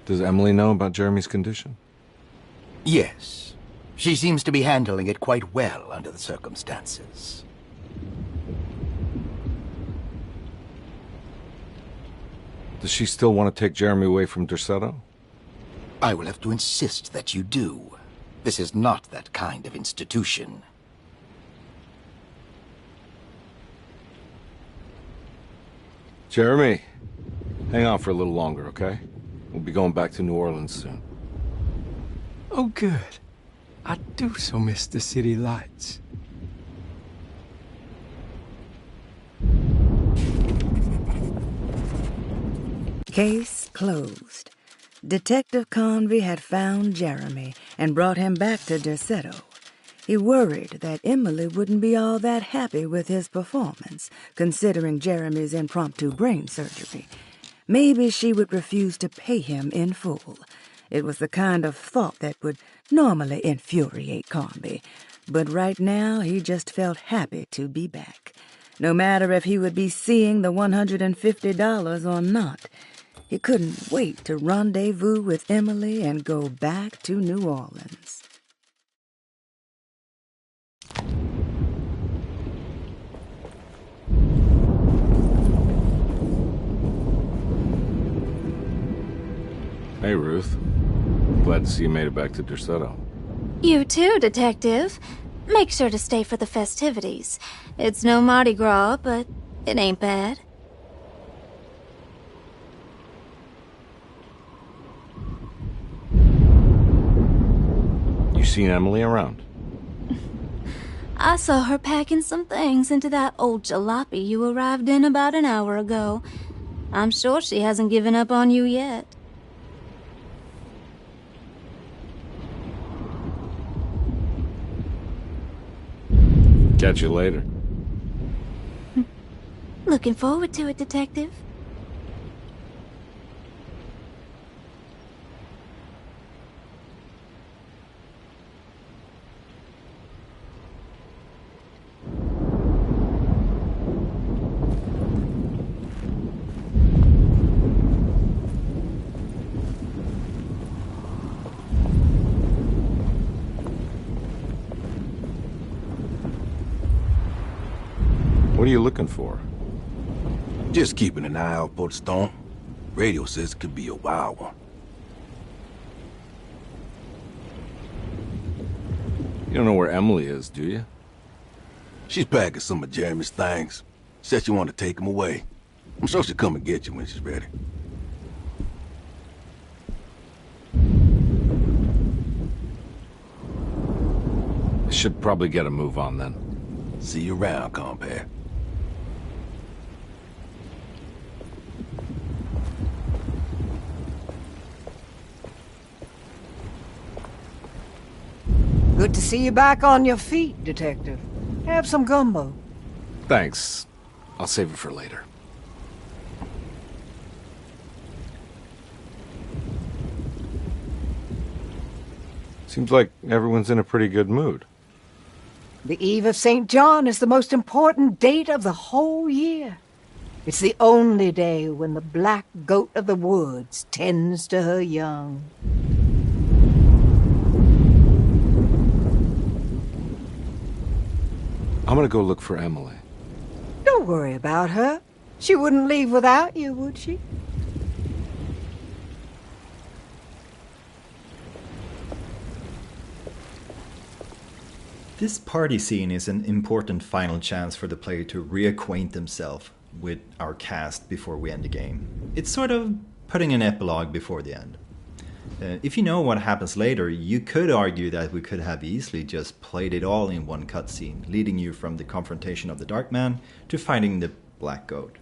Does Emily know about Jeremy's condition? Yes. She seems to be handling it quite well under the circumstances. Does she still want to take Jeremy away from Derceto? I will have to insist that you do. This is not that kind of institution. Jeremy, hang on for a little longer, okay? We'll be going back to New Orleans soon. Oh, good. I do so miss the city lights. Case closed. Detective Carnby had found Jeremy and brought him back to Derceto. He worried that Emily wouldn't be all that happy with his performance, considering Jeremy's impromptu brain surgery. Maybe she would refuse to pay him in full. It was the kind of thought that would normally infuriate Carnby, but right now he just felt happy to be back. No matter if he would be seeing the $150 or not, he couldn't wait to rendezvous with Emily and go back to New Orleans. Hey, Ruth. Glad to see you made it back to Derceto. You too, Detective. Make sure to stay for the festivities. It's no Mardi Gras, but it ain't bad. You seen Emily around? I saw her packing some things into that old jalopy you arrived in about an hour ago. I'm sure she hasn't given up on you yet. Catch you later. Looking forward to it, Detective. What are you looking for? Just keeping an eye out for the storm. Radio says it could be a wild one. You don't know where Emily is, do you? She's packing some of Jeremy's things. Said she wanted to take them away. I'm sure she'll come and get you when she's ready. I should probably get a move on then. See you around, compare. Good to see you back on your feet, Detective. Have some gumbo. Thanks. I'll save it for later. Seems like everyone's in a pretty good mood. The Eve of St. John is the most important date of the whole year. It's the only day when the black goat of the woods tends to her young. I'm gonna go look for Emily. Don't worry about her. She wouldn't leave without you, would she? This party scene is an important final chance for the player to reacquaint themselves with our cast before we end the game. It's sort of putting an epilogue before the end. If you know what happens later, you could argue that we could have easily just played it all in one cutscene, leading you from the confrontation of the Dark Man to fighting the Black Goat.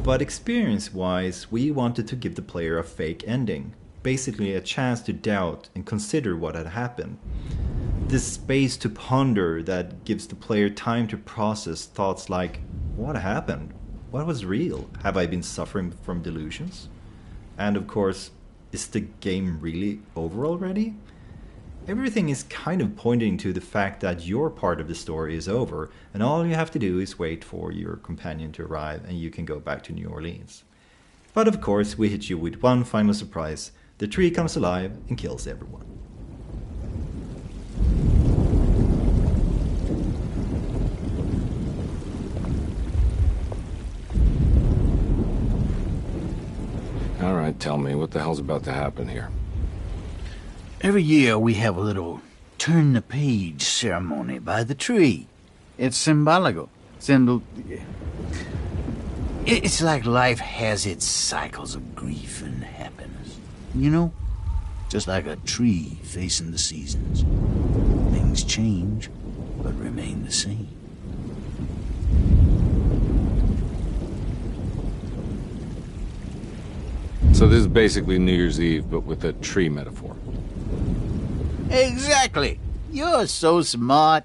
But experience-wise, we wanted to give the player a fake ending, basically a chance to doubt and consider what had happened. This space to ponder that gives the player time to process thoughts like, what happened? What was real? Have I been suffering from delusions? And of course, is the game really over already? Everything is kind of pointing to the fact that your part of the story is over, and all you have to do is wait for your companion to arrive and you can go back to New Orleans. But of course, we hit you with one final surprise. The tree comes alive and kills everyone. All right, tell me, what the hell's about to happen here? Every year we have a little turn-the-page ceremony by the tree. It's symbolical. It's like life has its cycles of grief and happiness. You know? Just like a tree facing the seasons. Things change, but remain the same. So this is basically New Year's Eve, but with a tree metaphor. Exactly. You're so smart.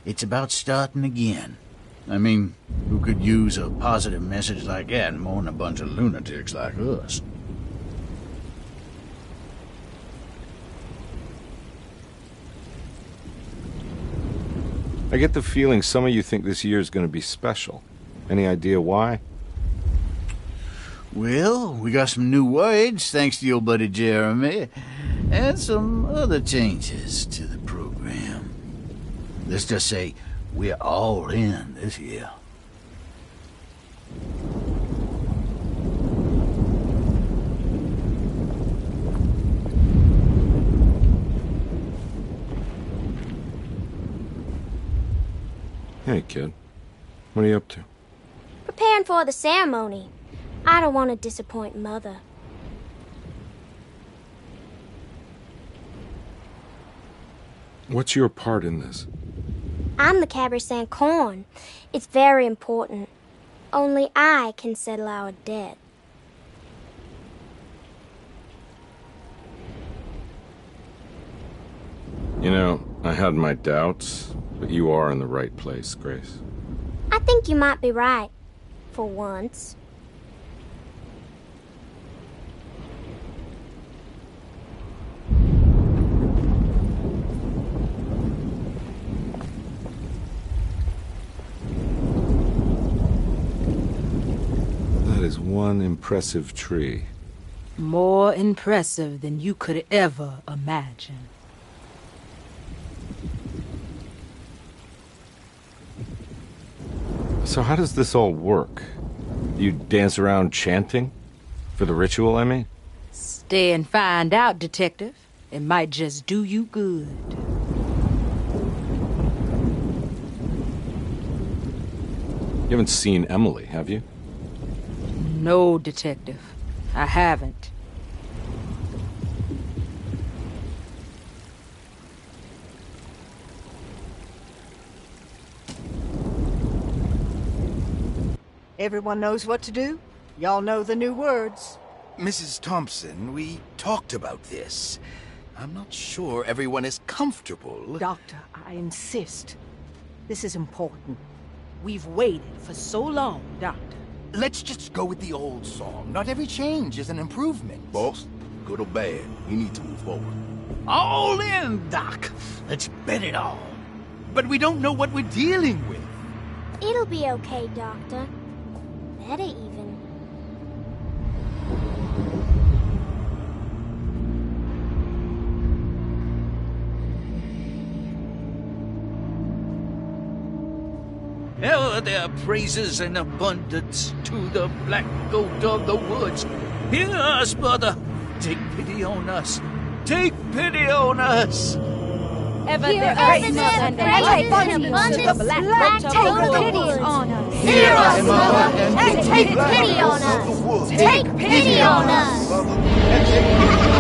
It's about starting again. I mean, who could use a positive message like that more than a bunch of lunatics like us? I get the feeling some of you think this year is going to be special. Any idea why? Well, we got some new words, thanks to your buddy Jeremy, and some other changes to the program. Let's just say we're all in this year. Hey, kid. What are you up to? Preparing for the ceremony. I don't want to disappoint Mother. What's your part in this? I'm the Cabernet Corn. It's very important. Only I can settle our debt. You know, I had my doubts, but you are in the right place, Grace. I think you might be right. For once. That is one impressive tree. More impressive than you could ever imagine. So how does this all work? You dance around chanting? For the ritual, I mean? Stay and find out, Detective. It might just do you good. You haven't seen Emily, have you? No, Detective. I haven't. Everyone knows what to do? Y'all know the new words. Mrs. Thompson, we talked about this. I'm not sure everyone is comfortable. Doctor, I insist. This is important. We've waited for so long, Doctor. Let's just go with the old song. Not every change is an improvement. Boss, good or bad, we need to move forward. All in, Doc. Let's bet it all. But we don't know what we're dealing with. It'll be okay, Doctor. Better even. Ever their praises and abundance to the Black Goat of the Woods. Hear us, Mother. Take pity on us. Take pity on us. ever Hear there us, is Mother, and and light abundance to to the the black black goat take of the pity woods. on us. Hear us, Mother, and take pity on us. Take pity on us.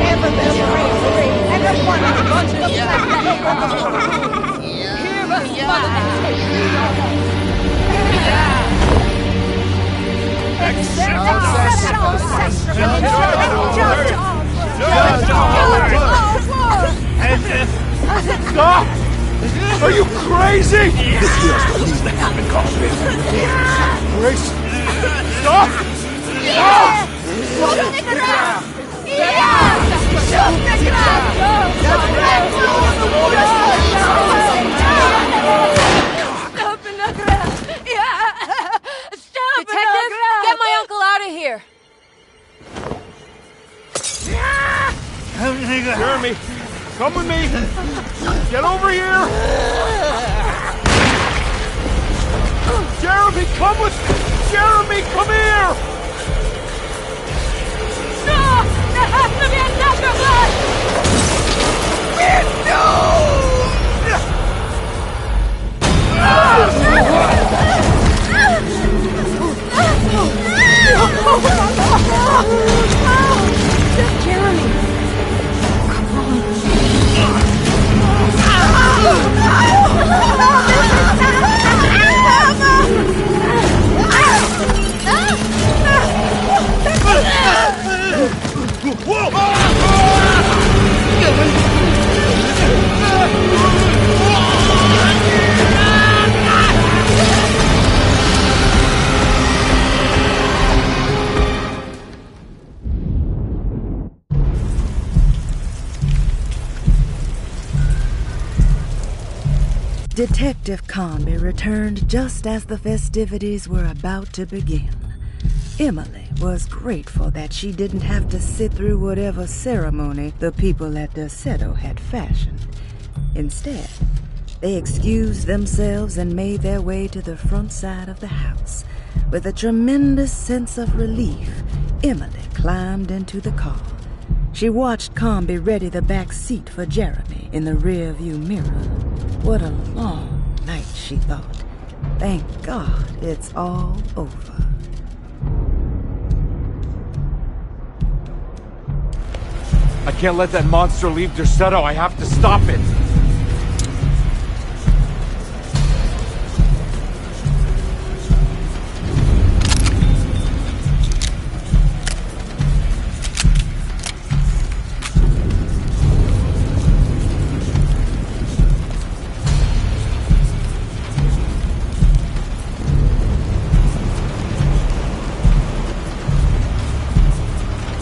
Ever the bravery and abundance to the black goat of the woods. Hear us, Mother, and take pity on us. Accept our sacrifice. Judge Stop! Are you crazy? This here's what needs to happen, Carnby. Grace! Stop! Stop! Detective, get my uncle out of here. Jeremy, come with me! Get over here! Jeremy, come with... Jeremy, come here! No! There has to be another blood! Jeremy! Detective Carnby returned just as the festivities were about to begin. Emily was grateful that she didn't have to sit through whatever ceremony the people at Derceto had fashioned. Instead, they excused themselves and made their way to the front side of the house. With a tremendous sense of relief, Emily climbed into the car. She watched Carnby ready the back seat for Jeremy in the rearview mirror. What a long night, she thought. Thank God it's all over. I can't let that monster leave Derceto. I have to stop it.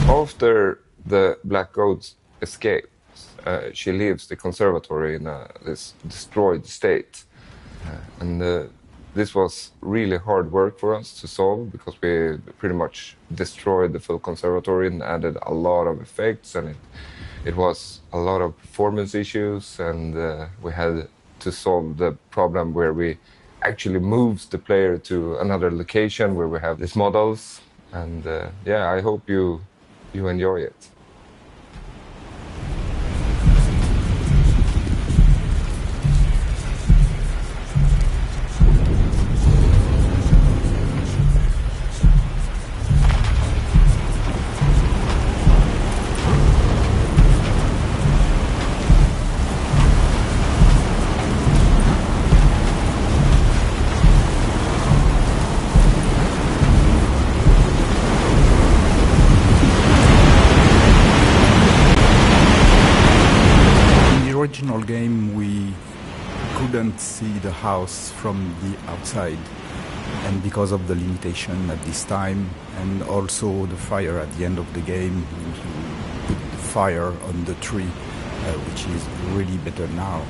After the Black Goat escapes, she leaves the conservatory in this destroyed state. This was really hard work for us to solve because we pretty much destroyed the full conservatory and added a lot of effects, and it was a lot of performance issues, and we had to solve the problem where we actually moves the player to another location where we have these models. And yeah, I hope you enjoy it. Original game, we couldn't see the house from the outside, and because of the limitation at this time and also the fire at the end of the game, we put the fire on the tree, which is really better now.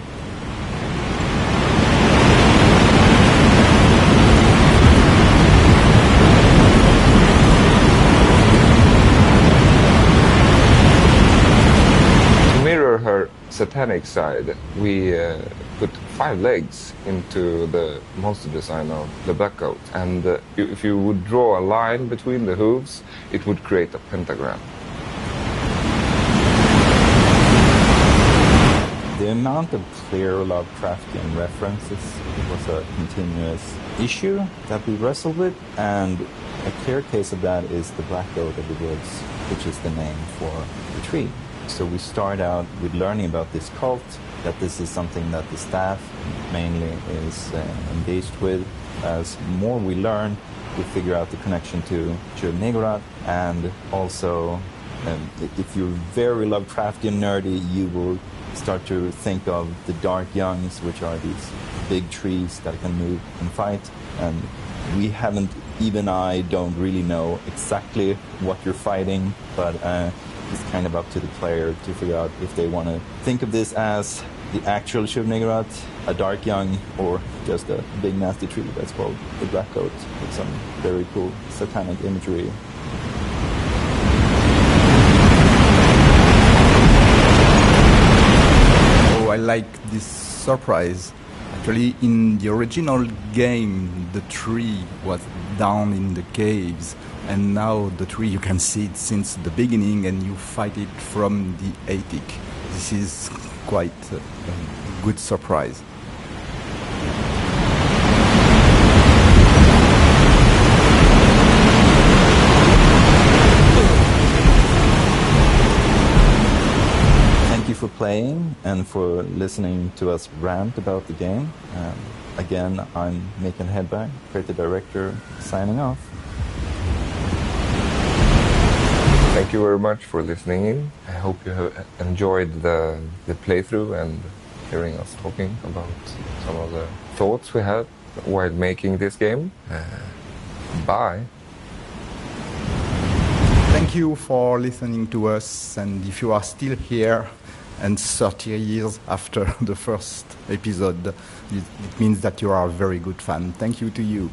To mirror her satanic side, we put 5 legs into the monster design of the Black Goat, and if you would draw a line between the hooves, it would create a pentagram. The amount of clear Lovecraftian references. It was a continuous issue that we wrestled with, and a clear case of that is the Black Goat of the Woods, which is the name for the tree. So we start out with learning about this cult, that this is something that the staff mainly is engaged with. As more we learn, we figure out the connection to Chernigorod, and also if you're very Lovecraftian nerdy, you will start to think of the Dark Youngs, which are these big trees that can move and fight. And we haven't, even I don't really know exactly what you're fighting, but it's kind of up to the player to figure out if they want to think of this as the actual Chernigorod, a Dark Young, or just a big nasty tree that's called the Black Goat, with some very cool satanic imagery. I like this surprise. Actually, in the original game, the tree was down in the caves, and now the tree, you can see it since the beginning, and you fight it from the attic. This is quite a good surprise. For playing and for listening to us rant about the game. Again, I'm Mikael Hedberg, creative director, signing off. Thank you very much for listening in. I hope you have enjoyed the playthrough and hearing us talking about some of the thoughts we had while making this game. Bye. Thank you for listening to us, and if you are still here, and 30 years after the first episode, it means that you are a very good fan. Thank you to you.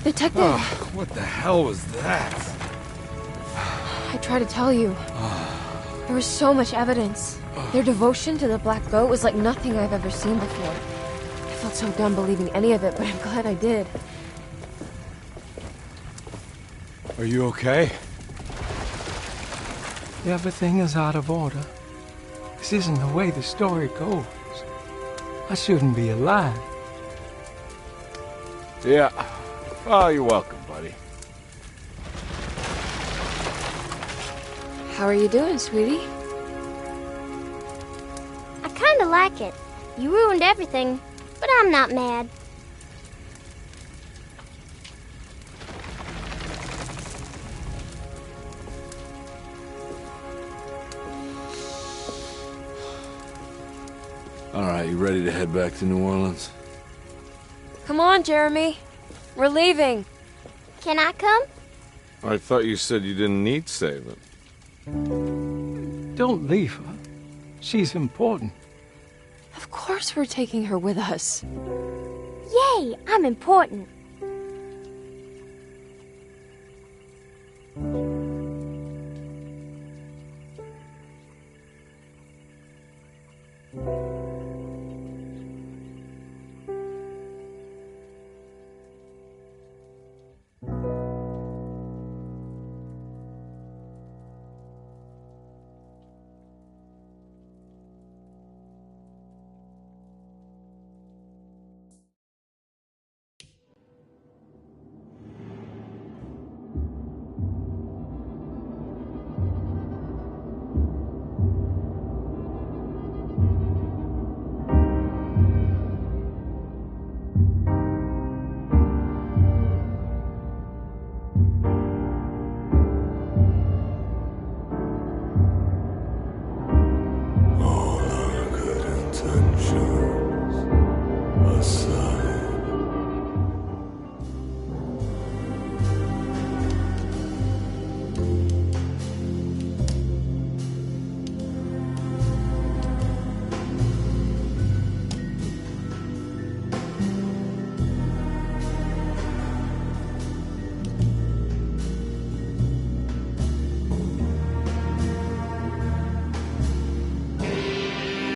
Detective! Oh, what the hell was that? I tried to tell you. There was so much evidence. Their devotion to the Black Goat was like nothing I've ever seen before. I felt so dumb believing any of it, but I'm glad I did. Are you okay? Everything is out of order. This isn't the way the story goes. I shouldn't be alive. Yeah. Oh, you're welcome, buddy. How are you doing, sweetie? I kinda like it. You ruined everything, but I'm not mad. All right, you ready to head back to New Orleans? Come on, Jeremy. We're leaving. Can I come? I thought you said you didn't need saving. Don't leave her. She's important. Of course we're taking her with us. Yay, I'm important.